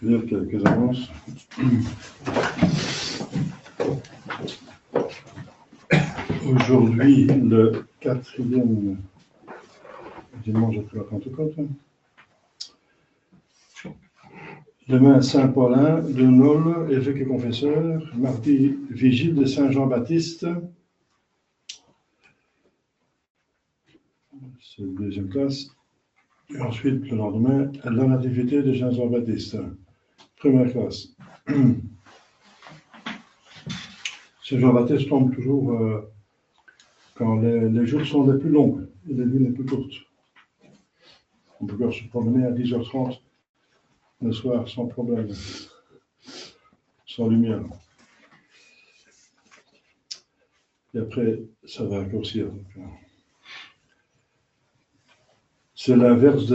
Je vais lire quelques annonces. Aujourd'hui, le 4e dimanche après la Pentecôte. Demain, Saint-Paulin de Nol, évêque et confesseur. Mardi, vigile de Saint-Jean-Baptiste. C'est la deuxième classe. Et ensuite, le lendemain, la nativité de Saint-Jean-Baptiste. Première classe. Saint-Jean-Baptiste tombe toujours quand les jours sont les plus longs et les nuits les plus courtes. On peut encore se promener à 10h30 le soir sans problème, sans lumière. Et après, ça va raccourcir. C'est l'inverse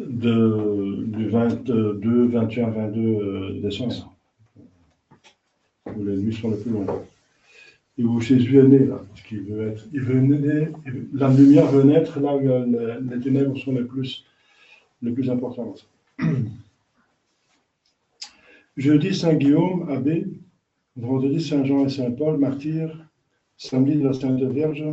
du 22, 21, 22 décembre, où les nuits sont les plus longues. Et où Jésus est né, là, parce qu'il veut être, la lumière veut naître là où les ténèbres sont les plus importantes. Jeudi, Saint-Guillaume, abbé. Vendredi, Saint-Jean et Saint-Paul, martyrs. Samedi, la Sainte Vierge.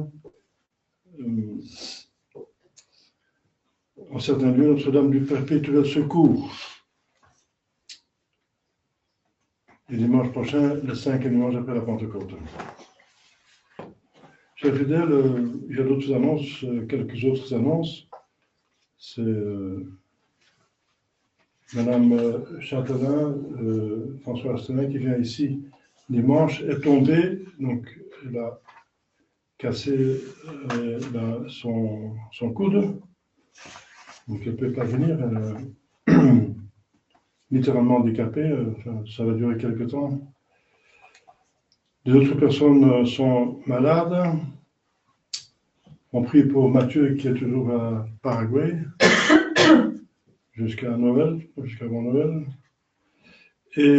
En certains lieux, Notre-Dame du Perpétuel Secours. Et dimanche prochain, le 5e dimanche après la Pentecôte. Chers fidèles, il y a d'autres annonces, quelques autres annonces. C'est Madame Châtelain, François Astelin, qui vient ici dimanche, est tombée, donc elle a cassé son coude, donc elle ne peut pas venir, elle est littéralement handicapée, ça va durer quelques temps. Des autres personnes sont malades. On prie pour Mathieu qui est toujours à Paraguay jusqu'à Noël, jusqu'avant Noël. Et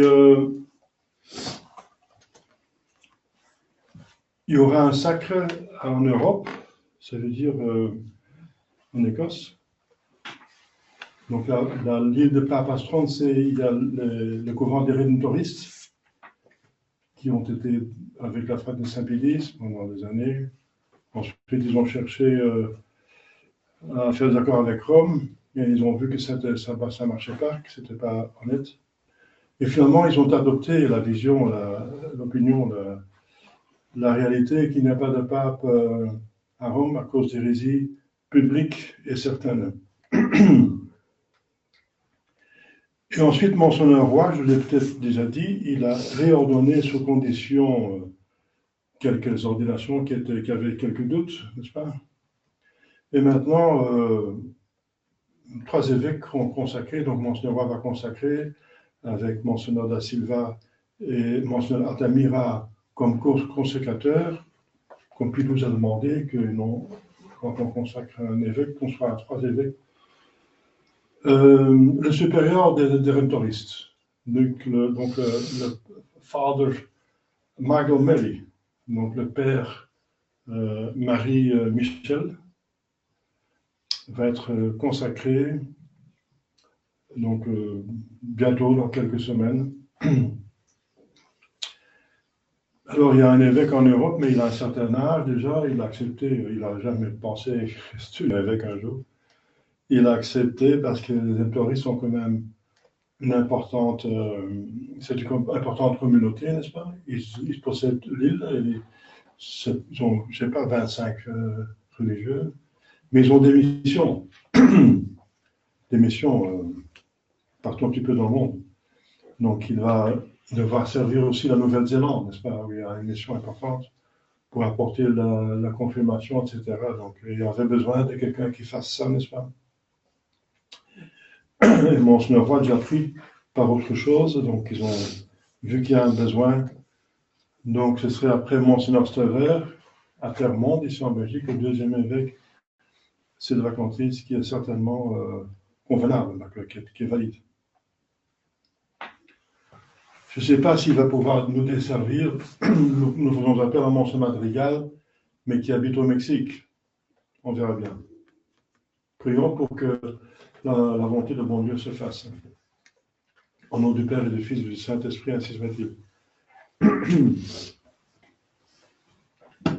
il y aura un sacre en Europe, ça veut dire en Écosse. Donc l'île de Papastron, il y a le couvent des rédemptoristes qui ont été avec la frate de Saint-Pédis pendant des années. Ensuite, ils ont cherché à faire des accords avec Rome, et ils ont vu que ça ne marchait pas, que ce n'était pas honnête. Et finalement, ils ont adopté la vision, l'opinion, la réalité qu'il n'y a pas de pape à Rome à cause d'hérésies publiques et certaines. Et ensuite, Monseigneur Roy, je l'ai peut-être déjà dit, il a réordonné sous condition quelques ordinations qui avaient quelques doutes, n'est-ce pas? Et maintenant, 3 évêques sont consacrés, donc Monseigneur Roy va consacrer avec Monseigneur da Silva et Monseigneur Altamira comme consécrateurs, comme puis nous a demandé que non, quand on consacre un évêque, qu'on soit à 3 évêques. Le supérieur des rédemptoristes, donc le Father Michael Mary, donc le père Marie Michel, va être consacré donc bientôt, dans quelques semaines. Alors il y a un évêque en Europe, mais il a un certain âge déjà, il a accepté, il n'a jamais pensé rester évêque un jour. Il a accepté parce que les rédemptoristes sont quand même une importante, c'est une importante communauté, n'est-ce pas? Ils possèdent l'île, ils ont, je ne sais pas, 25 religieux, mais ils ont des missions, partout un petit peu dans le monde. Donc il va devoir servir aussi la Nouvelle-Zélande, n'est-ce pas? Où il y a une mission importante pour apporter la confirmation, etc. Donc il y avait besoin de quelqu'un qui fasse ça, n'est-ce pas? Et Monseigneur Roy a déjà pris par autre chose, donc ils ont vu qu'il y a un besoin. Donc ce serait après Monseigneur Stever, à Termonde, ici en Belgique, le 2e évêque, Sylvain Contris, qui est certainement convenable, qui est valide. Je ne sais pas s'il va pouvoir nous desservir. Nous faisons appel à Monseigneur Madrigal, mais qui habite au Mexique. On verra bien. Prions pour que la volonté de bon Dieu se fasse. Au nom du Père et du Fils et du Saint-Esprit, ainsi soit-il.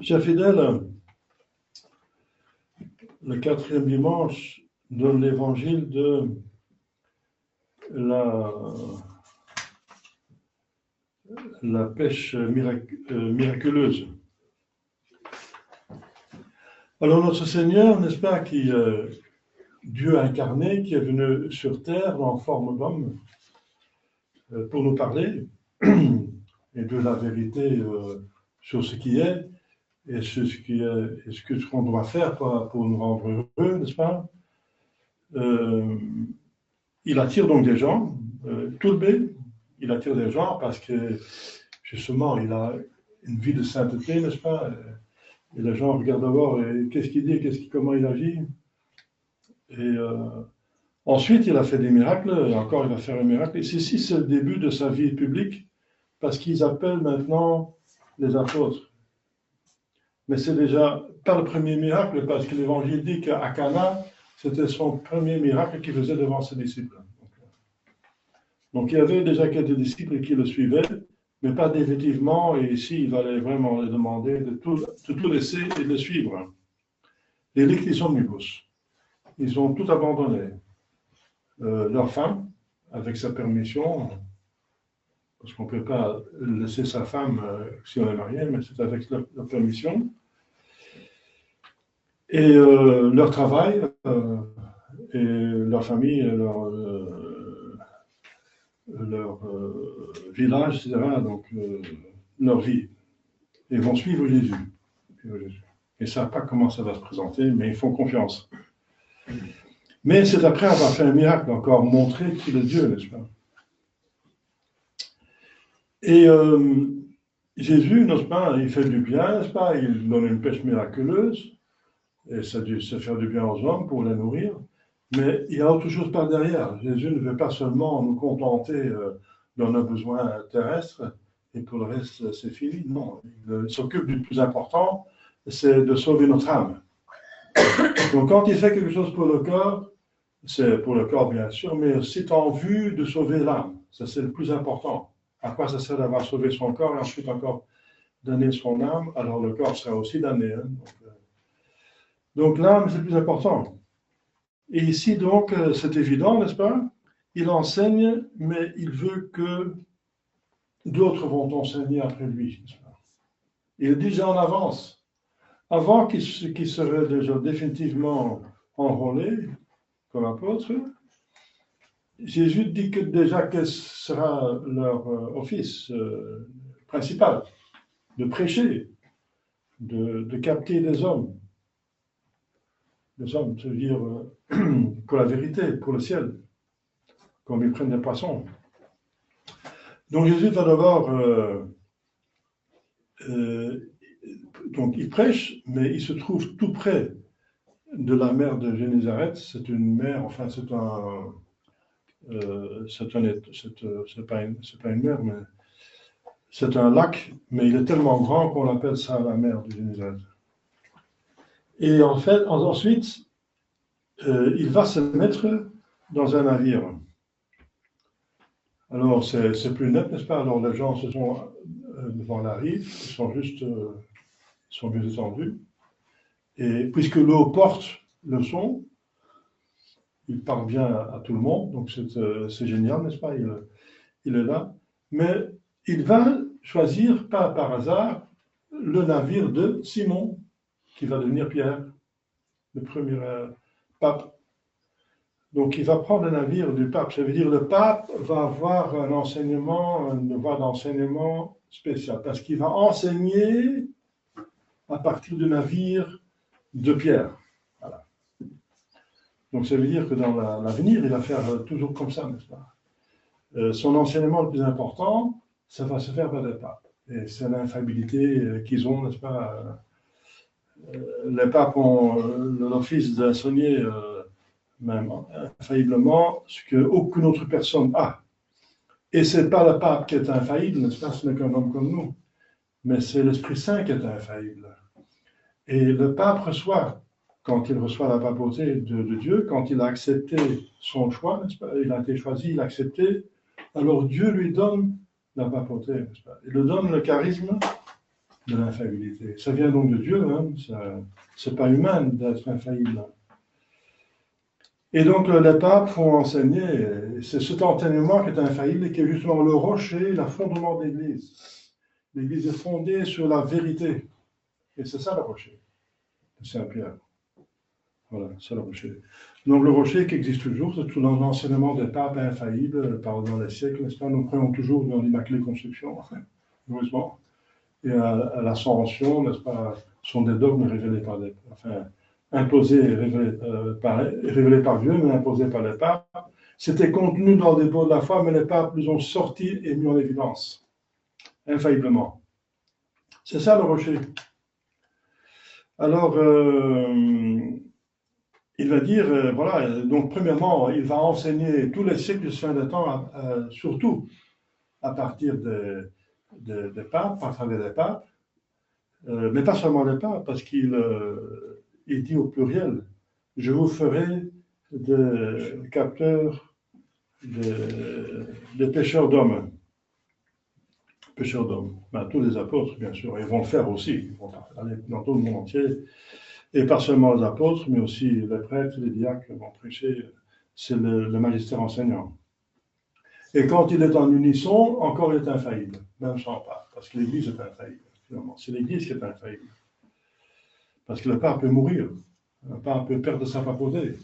Chers fidèles, le 4e dimanche donne l'évangile de la pêche miraculeuse. Alors notre Seigneur, n'est-ce pas, Dieu incarné, qui est venu sur terre en forme d'homme pour nous parler et de la vérité sur ce qui est et ce qu'on doit faire pour nous rendre heureux, n'est-ce pas? Il attire donc des gens, tout le bien, il attire des gens parce que justement il a une vie de sainteté, n'est-ce pas? Et les gens regardent d'abord qu'est-ce qu'il dit, comment il agit. Et ensuite, il a fait des miracles, et encore il va faire un miracle. Et ceci, c'est le début de sa vie publique, parce qu'ils appellent maintenant les apôtres. Mais c'est déjà pas le premier miracle, parce que l'Évangile dit qu'à Cana, c'était son premier miracle qu'il faisait devant ses disciples. Donc il y avait déjà quelques disciples qui le suivaient, mais pas définitivement, et ici, il fallait vraiment leur demander de tout laisser et de le suivre. Les lictis omnibus. Ils ont tout abandonné. Leur femme, avec sa permission, parce qu'on ne peut pas laisser sa femme si on est marié, mais c'est avec leur permission. Et leur travail, et leur famille, leur village, etc., donc leur vie. Ils vont suivre Jésus. Ils ne savent pas comment ça va se présenter, mais ils font confiance. Mais c'est après avoir fait un miracle, encore montrer qu'il est Dieu, n'est-ce pas? Et Jésus, n'est-ce pas, il fait du bien, n'est-ce pas? Il donne une pêche miraculeuse, et ça doit se faire du bien aux hommes pour les nourrir. Mais il y a autre chose par derrière. Jésus ne veut pas seulement nous contenter dans nos besoins terrestres, et pour le reste, c'est fini. Non, il s'occupe du plus important, c'est de sauver notre âme. Donc quand il fait quelque chose pour le corps, c'est pour le corps bien sûr, mais c'est en vue de sauver l'âme. Ça c'est le plus important. À quoi ça sert d'avoir sauvé son corps et ensuite encore donner son âme? Alors le corps sera aussi damné. Hein. Donc l'âme c'est le plus important. Et ici donc c'est évident, n'est-ce pas? Il enseigne, mais il veut que d'autres vont enseigner après lui. Il est déjà en avance. Avant qu'il serait déjà définitivement enrôlé comme apôtre, Jésus dit que déjà quel sera leur office principal, de prêcher, de capter les hommes. Les hommes, ça veut dire pour la vérité, pour le ciel, comme ils prennent des poissons. Donc Jésus va d'abord, donc il prêche, mais il se trouve tout près de la mer de Génézareth. C'est une mer, enfin c'est pas une mer, mais c'est un lac, mais il est tellement grand qu'on appelle ça la mer de Génézareth. Et en fait, ensuite, il va se mettre dans un navire. Alors, c'est plus net, n'est-ce pas? Alors, les gens se sont devant la rive, ils sont juste, sont mieux étendus. Et puisque l'eau porte le son, il parle bien à tout le monde, donc c'est génial, n'est-ce pas? Il est là. Mais il va choisir, pas par hasard, le navire de Simon, qui va devenir Pierre, le premier pape. Donc il va prendre le navire du pape. Ça veut dire que le pape va avoir un enseignement, une voie d'enseignement spéciale, parce qu'il va enseigner à partir du navire de Pierre. Voilà. Donc ça veut dire que dans l'avenir, il va faire toujours comme ça, n'est-ce pas? Son enseignement le plus important, ça va se faire par des papes. Et c'est l'infaillibilité qu'ils ont, n'est-ce pas? Les papes ont l'office d'enseigner même infailliblement ce qu'aucune autre personne a. Et ce n'est pas le pape qui est infaillible, n'est-ce pas? Ce n'est qu'un homme comme nous. Mais c'est l'Esprit Saint qui est infaillible. Et le pape reçoit, quand il reçoit la papauté de Dieu, quand il a accepté son choix, n'est-ce pas? Il a été choisi, il a accepté, alors Dieu lui donne la papauté, n'est-ce pas? Il lui donne le charisme de l'infaillibilité. Ça vient donc de Dieu, hein? C'est pas humain d'être infaillible. Et donc les papes font enseigner, c'est cet enseignement qui est infaillible et qui est justement le rocher, le fondement de l'Église. L'Église est fondée sur la vérité. Et c'est ça le rocher de Saint-Pierre. Voilà, c'est le rocher. Donc le rocher qui existe toujours, c'est tout l'enseignement des papes infaillibles pendant les siècles, n'est-ce pas? Nous croyons toujours dans l'Immaculée Conception, heureusement. Et à l'Ascension, n'est-ce pas, sont des dogmes révélés par les, enfin, imposés et révélés par Dieu, mais imposés par les papes. C'était contenu dans des dépôts de la foi, mais les papes les ont sortis et mis en évidence, infailliblement. C'est ça le rocher. Alors, il va dire, voilà, donc premièrement, il va enseigner tous les siècles de fin de temps, surtout à partir des papes, à travers les papes, mais pas seulement les papes, parce qu'il dit au pluriel, je vous ferai des capteurs, des pêcheurs d'hommes. Pêcheurs d'hommes. Ben, tous les apôtres, bien sûr, ils vont le faire aussi, ils vont aller dans tout le monde entier. Et pas seulement les apôtres, mais aussi les prêtres, les diacres vont prêcher. C'est le magistère enseignant. Et quand il est en unisson, encore il est infaillible, même sans pape, parce que l'Église est infaillible, finalement. C'est l'Église qui est infaillible. Parce que le pape peut mourir, un pape peut perdre sa papauté.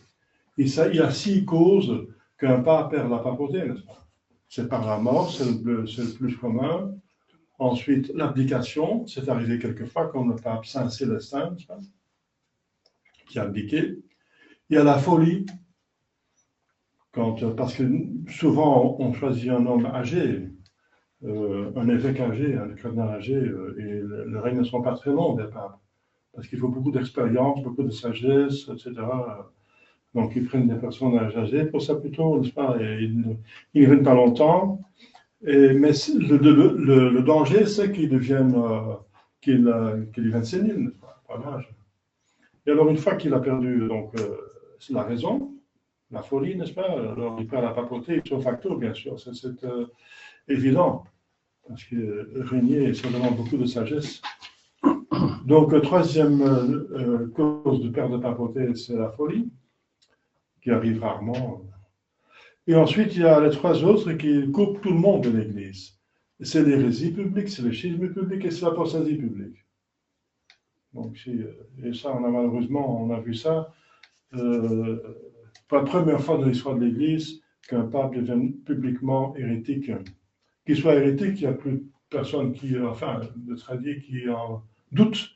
Il y a 6 causes qu'un pape perd la papauté, n'est-ce pas? C'est par la mort, c'est le plus commun. Ensuite, l'abdication, c'est arrivé quelquefois, comme le pape Saint-Célestin, qui a abdiqué. Il y a la folie, parce que souvent on choisit un homme âgé, un évêque âgé, un cardinal âgé, et le règne ne sont pas très longs des papes, parce qu'il faut beaucoup d'expérience, beaucoup de sagesse, etc. Donc ils prennent des personnages âgés pour ça plutôt, n'est-ce pas? Et ils ne viennent pas longtemps. Mais le danger, c'est qu'ils deviennent séniles, n'est-ce pas? Par l'âge. Et alors une fois qu'il a perdu donc la raison, la folie, n'est-ce pas? Alors il perd la papauté, ipso facto, bien sûr, c'est évident, parce que régner, ça demande beaucoup de sagesse. Donc, troisième cause de perte de papauté, c'est la folie, qui arrive rarement. Et ensuite, il y a les 3 autres qui coupent tout le monde de l'Église. C'est l'hérésie publique, c'est le schisme public et c'est l'apostasie publique. Donc, et ça, malheureusement, on a vu ça. Pour la première fois dans l'histoire de l'Église, qu'un pape devienne publiquement hérétique. Qu'il soit hérétique, il n'y a plus personne qui, enfin, de tradit qui en doute.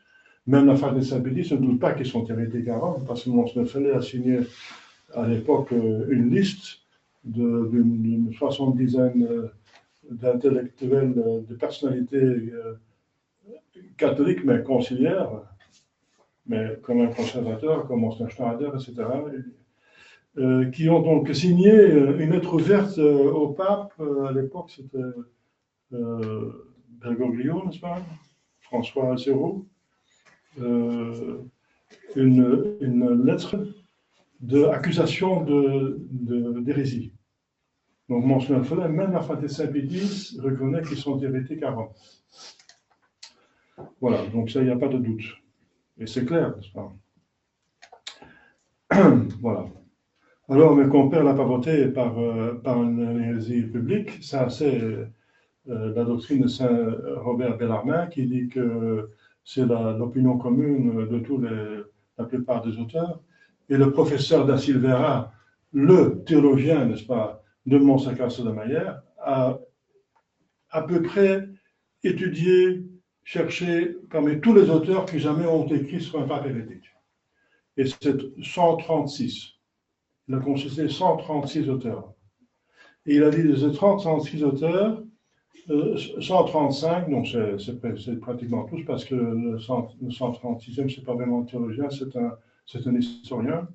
Même la famille des Saint-Pédis ne doute pas qu'ils sont hérétiques avant, parce que Monseigneur Fenet a signé à l'époque une liste d'une 70aine d'intellectuels, de personnalités catholiques, mais conciliaires, mais comme un conservateur, comme Monseigneur Schneider, etc., qui ont donc signé une lettre ouverte au pape. À l'époque, c'était Bergoglio, n'est-ce pas? François Zéro. Une lettre d'accusation d'hérésie. Donc, Monseigneur Fenet, même la Fraternité Saint-Pédis reconnaît qu'ils sont hérétiques avant. Voilà, donc ça, il n'y a pas de doute. Et c'est clair, n'est-ce pas? Voilà. Alors, mais qu'on perd la papauté par une hérésie publique, ça, c'est la doctrine de Saint Robert Bellarmine qui dit que c'est l'opinion commune de la plupart des auteurs. Et le professeur da Silveira, le théologien, n'est-ce pas, de Monsacre de Mayer, a à peu près étudié, cherché parmi tous les auteurs qui jamais ont écrit sur un pape hérétique. Et c'est 136. Il a consulté 136 auteurs. Et il a dit de ces 136 auteurs, 135, donc c'est pratiquement tous, parce que le 136e, c'est pas vraiment un théologien, c'est un historien,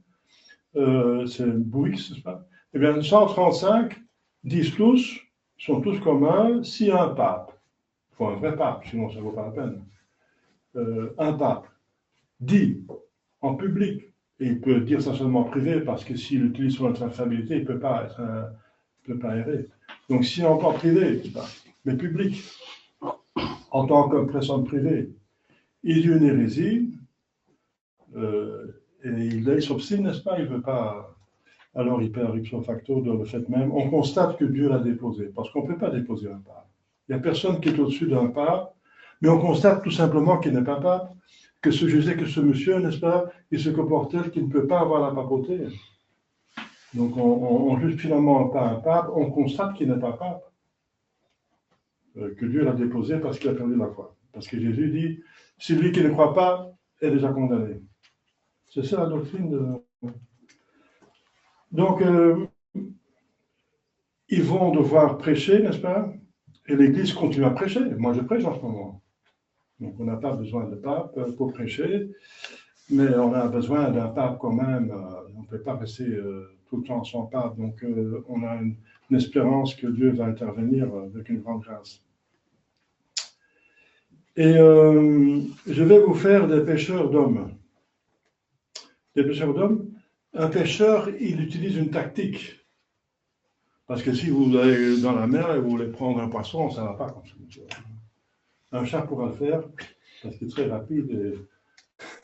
c'est Bouix, n'est-ce pas? Eh bien, 135 disent tous, sont tous communs, si un pape, il faut un vrai pape, sinon ça ne vaut pas la peine, un pape dit en public, et il peut dire ça seulement privé, parce que s'il utilise son infabilité, il ne peut pas errer. Donc, si en tant que privé, mais public, en tant que personne privée, il y a une hérésie, et il s'obstine, n'est-ce pas? Il ne veut pas. Alors, il perd ipso facto de le fait même. On constate que Dieu l'a déposé, parce qu'on ne peut pas déposer un pape. Il n'y a personne qui est au-dessus d'un pape, mais on constate tout simplement qu'il n'est pas pape, que je sais que ce monsieur, n'est-ce pas, il se comporte tel qu'il ne peut pas avoir la papauté. Donc, on juge finalement pas un pape, on constate qu'il n'est pas pape, que Dieu l'a déposé parce qu'il a perdu la foi. Parce que Jésus dit, celui qui ne croit pas est déjà condamné. C'est ça la doctrine de... Donc, ils vont devoir prêcher, n'est-ce pas? Et l'Église continue à prêcher. Moi, je prêche en ce moment. Donc, on n'a pas besoin de pape pour prêcher, mais on a besoin d'un pape quand même. On ne peut pas rester tout le temps sans pape. Donc, on a une espérance que Dieu va intervenir avec une grande grâce. Et je vais vous faire des pêcheurs d'hommes. Des pêcheurs d'hommes. Un pêcheur, il utilise une tactique. Parce que si vous allez dans la mer et vous voulez prendre un poisson, ça ne va pas comme ça. Un chat pourra le faire, parce qu'il est très rapide. Et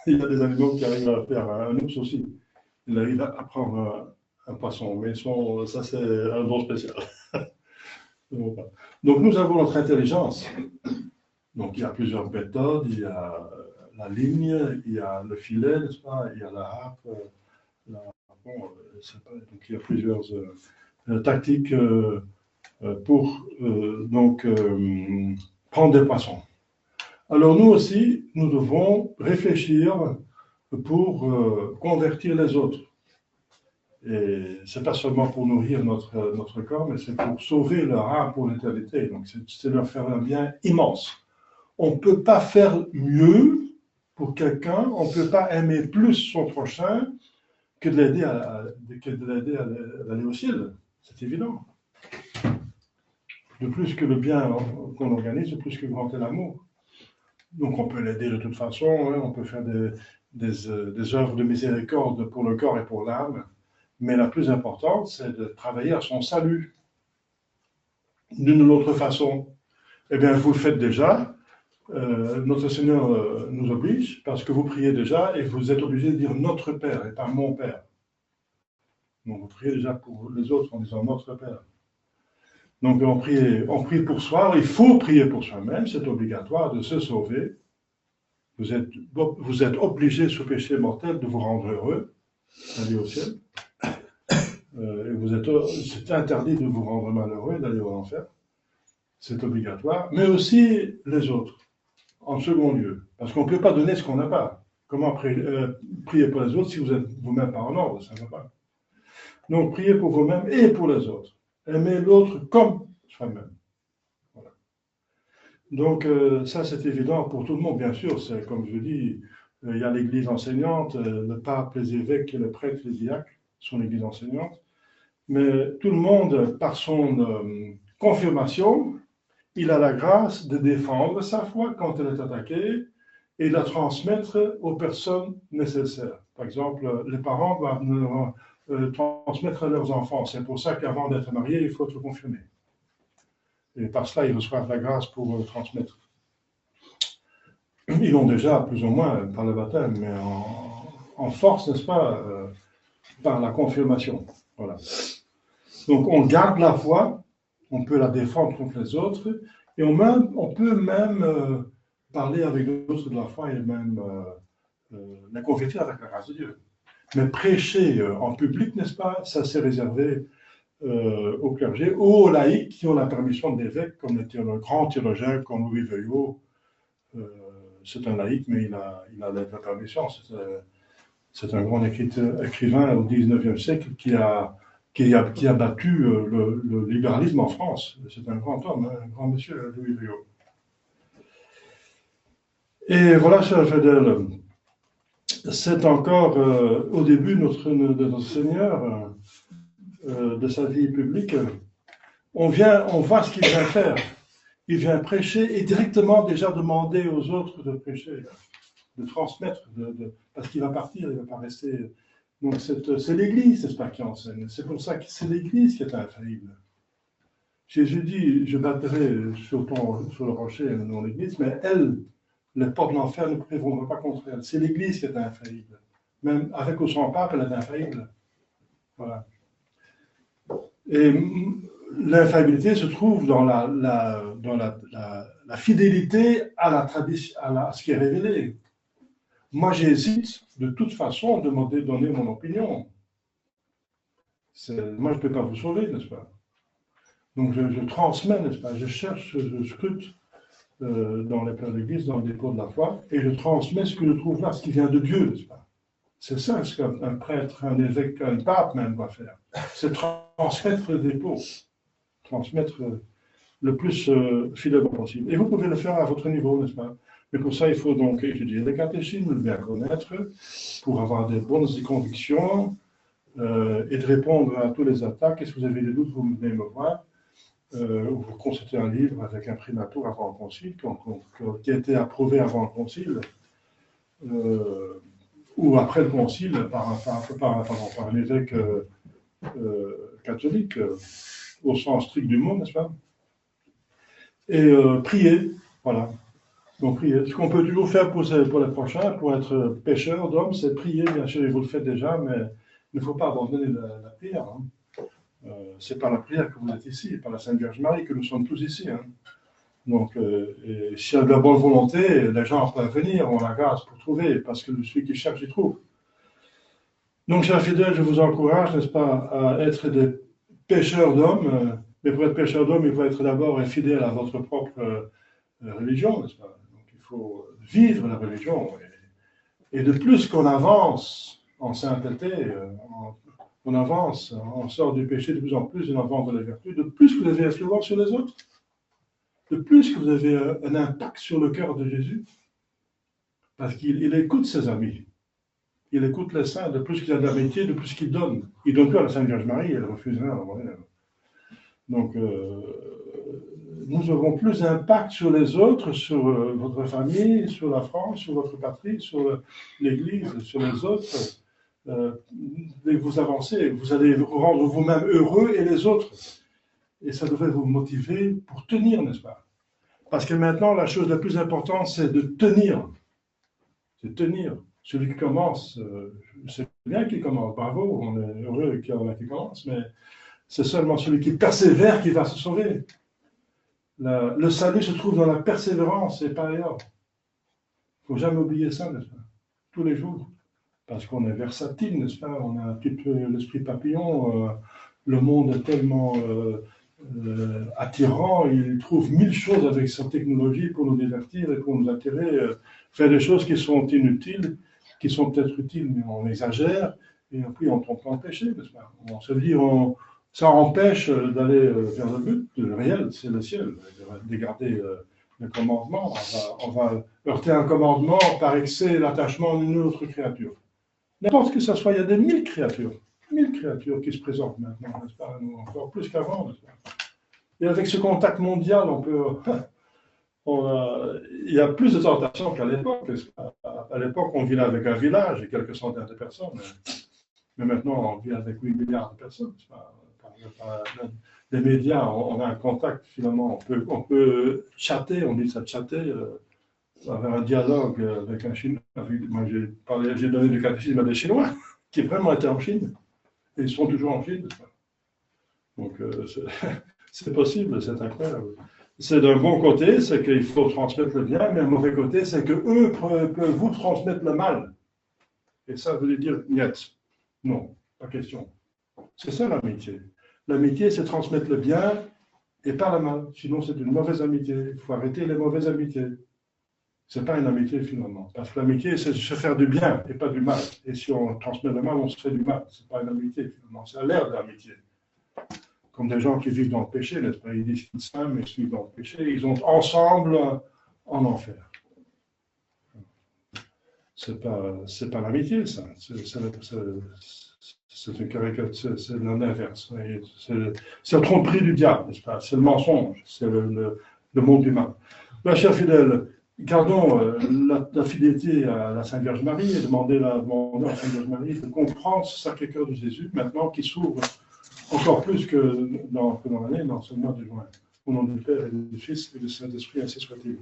il y a des animaux qui arrivent à le faire. Un ours aussi. Il arrive à prendre un poisson. Mais ça, c'est un don spécial. Donc, nous avons notre intelligence. Donc, il y a plusieurs méthodes. Il y a la ligne, il y a le filet, n'est-ce pas? Il y a la harpe. Donc, il y a plusieurs tactiques pour prendre des poissons. Alors nous aussi, nous devons réfléchir pour convertir les autres. Et ce n'est pas seulement pour nourrir notre corps, mais c'est pour sauver leur âme pour l'éternité. Donc c'est leur faire un bien immense. On ne peut pas faire mieux pour quelqu'un, on ne peut pas aimer plus son prochain que de l'aider à aller au ciel. C'est évident. De plus que le bien qu'on organise, de plus que grand est l'amour. Donc on peut l'aider de toute façon, hein, on peut faire des œuvres de miséricorde pour le corps et pour l'âme, mais la plus importante, c'est de travailler à son salut. D'une autre façon, eh bien vous le faites déjà, notre Seigneur nous oblige, parce que vous priez déjà et vous êtes obligé de dire notre Père et pas mon Père. Donc vous priez déjà pour les autres en disant notre Père. Donc on prie pour soi, il faut prier pour soi-même, c'est obligatoire de se sauver. Vous êtes obligé sous péché mortel de vous rendre heureux, d'aller au ciel. C'est interdit de vous rendre malheureux, d'aller au enfer. C'est obligatoire, mais aussi les autres, en second lieu. Parce qu'on ne peut pas donner ce qu'on n'a pas. Comment prier pour les autres si vous êtes vous-même pas en ordre, ça ne va pas. Donc priez pour vous-même et pour les autres. Aimer l'autre comme soi-même. Voilà. Donc, ça, c'est évident pour tout le monde, bien sûr. C'est comme je dis, il y a l'Église enseignante, le pape, les évêques, les prêtres, les diacres sont l'Église enseignante. Mais tout le monde, par son confirmation, il a la grâce de défendre sa foi quand elle est attaquée et de la transmettre aux personnes nécessaires. Par exemple, les parents doivent transmettre à leurs enfants. C'est pour ça qu'avant d'être marié, il faut être confirmé. Et par cela, ils reçoivent la grâce pour transmettre. Ils l'ont déjà, plus ou moins, par le baptême, mais en force, n'est-ce pas, par la confirmation. Voilà. Donc, on garde la foi, on peut la défendre contre les autres, et on peut même parler avec d'autres de la foi et même la convertir avec la grâce de Dieu. Mais prêcher en public, n'est-ce pas, ça c'est réservé au clergé ou aux laïcs qui ont la permission de l'évêque, comme le grand théologien comme Louis Veuillot. C'est un laïc, mais il a la permission. C'est un grand écrivain au XIXe siècle qui a battu le libéralisme en France. C'est un grand homme, un grand monsieur, Louis Veuillot. Et voilà, cher fidèle, c'est encore au début de notre Seigneur, de sa vie publique. On voit ce qu'il vient faire. Il vient prêcher et directement déjà demander aux autres de prêcher, de transmettre, parce qu'il va partir, il ne va pas rester. Donc c'est l'Église, c'est pas qui enseigne. C'est pour ça que c'est l'Église qui est infaillible. Jésus dit, je bâtirai sur le rocher dans l'église, mais elle, les portes de l'enfer ne prévaudront pas contre elle. C'est l'église qui est infaillible. Même avec ou sans pape, elle est infaillible. Voilà. Et l'infaillibilité se trouve dans la fidélité à la tradition, à ce qui est révélé. Moi, j'hésite de toute façon de donner mon opinion. Moi, je ne peux pas vous sauver, n'est-ce pas? Donc, je transmets, n'est-ce pas? Je cherche, je scrute dans les pères d'église, dans les dépôts de la foi, et je transmets ce que je trouve là, ce qui vient de Dieu, n'est-ce pas? C'est ça ce qu'un prêtre, un évêque, un pape même doit faire. C'est transmettre le dépôt, transmettre le plus fidèlement possible. Et vous pouvez le faire à votre niveau, n'est-ce pas? Mais pour ça, il faut donc étudier les catéchismes, le bien connaître, pour avoir des bonnes convictions et de répondre à tous les attaques. Et si vous avez des doutes, vous venez me voir. Vous consultez un livre avec un primatur avant le concile, qui a été approuvé avant le concile, ou après le concile par un évêque catholique, au sens strict du mot, n'est-ce pas? Et prier, voilà. Donc prier. Ce qu'on peut toujours faire pour les prochains, pour être pécheur d'hommes, c'est prier, bien sûr, et vous le faites déjà, mais il ne faut pas abandonner la prière. Hein. C'est par la prière que vous êtes ici, par la Sainte Vierge Marie que nous sommes tous ici. Hein. Donc, s'il y a de la bonne volonté, les gens peuvent venir, on la grâce pour trouver, parce que celui qui cherche, il trouve. Donc, chers fidèles, je vous encourage, n'est-ce pas, à être des pécheurs d'hommes, mais pour être pécheur d'hommes, il faut être d'abord fidèle à votre propre religion, n'est-ce pas? Donc, il faut vivre la religion. Et de plus qu'on avance en sainteté, on avance, on sort du péché de plus en plus, on avance dans la vertu, de plus que vous avez influence sur les autres, de plus que vous avez un impact sur le cœur de Jésus, parce qu'il écoute ses amis, il écoute les saints, de plus qu'il a d'amitié, de plus qu'il donne. Il ne donne plus à la Sainte Vierge Marie, elle refuserait à un. Donc, nous aurons plus d'impact sur les autres, sur votre famille, sur la France, sur votre patrie, sur l'Église, sur les autres. Dès que vous avancez, vous allez vous rendre vous-même heureux et les autres. Et ça devrait vous motiver pour tenir, n'est-ce pas? Parce que maintenant, la chose la plus importante, c'est de tenir. C'est tenir. Celui qui commence, c'est bien qu'il commence, bravo, on est heureux qu'il y en a qui commence, mais c'est seulement celui qui persévère qui va se sauver. Le salut se trouve dans la persévérance et pas ailleurs. Il ne faut jamais oublier ça, n'est-ce pas? Tous les jours. Parce qu'on est versatile, n'est-ce pas? On a un petit peu l'esprit papillon. Le monde est tellement attirant. Il trouve 1000 choses avec sa technologie pour nous divertir et pour nous attirer. Faire des choses qui sont inutiles, qui sont peut-être utiles, mais on exagère. Et puis on tombe dans le péché, n'est-ce pas? On se dit, ça empêche d'aller vers le but. Le réel, c'est le ciel. De garder le commandement. On va heurter un commandement par excès l'attachement à une autre créature. N'importe que ce soit, il y a des 1000 créatures qui se présentent maintenant, n'est-ce pas? Encore plus qu'avant, n'est-ce pas? Et avec ce contact mondial, il y a plus de tentations qu'à l'époque. À l'époque, on vivait avec un village et quelques centaines de personnes. Mais maintenant, on vit avec 8 milliards de personnes. Par les médias, on a un contact, finalement. On peut chatter, on dit ça, chatter, avoir un dialogue avec un Chinois. Moi, j'ai donné du catéchisme à des Chinois qui vraiment étaient en Chine. Et ils sont toujours en Chine. Donc, c'est possible, c'est incroyable. C'est d'un bon côté, c'est qu'il faut transmettre le bien, mais un mauvais côté, c'est qu'eux peuvent vous transmettre le mal. Et ça veut dire niet. Non, pas question. C'est ça l'amitié. L'amitié, c'est transmettre le bien et pas le mal. Sinon, c'est une mauvaise amitié. Il faut arrêter les mauvaises amitiés. Ce n'est pas une amitié finalement. Parce que l'amitié, c'est se faire du bien et pas du mal. Et si on transmet le mal, on se fait du mal. Ce n'est pas une amitié finalement. C'est l'air de l'amitié. Comme des gens qui vivent dans le péché, n'est-ce pas? Ils disent qu'ils s'aiment, mais ils vivent dans le péché. Ils ont ensemble en enfer. C'est pas l'amitié, ça. C'est une caricature, c'est l'inverse. C'est le tromperie du diable, n'est-ce pas? C'est le mensonge, c'est le monde humain. Là, chers fidèles, gardons la fidélité à la Sainte Vierge Marie et demandez à la Sainte Vierge Marie de comprendre ce Sacré-Cœur de Jésus, maintenant qui s'ouvre encore plus que dans l'année, dans ce mois de juin. Au nom du Père et du Fils et du Saint-Esprit, ainsi soit-il.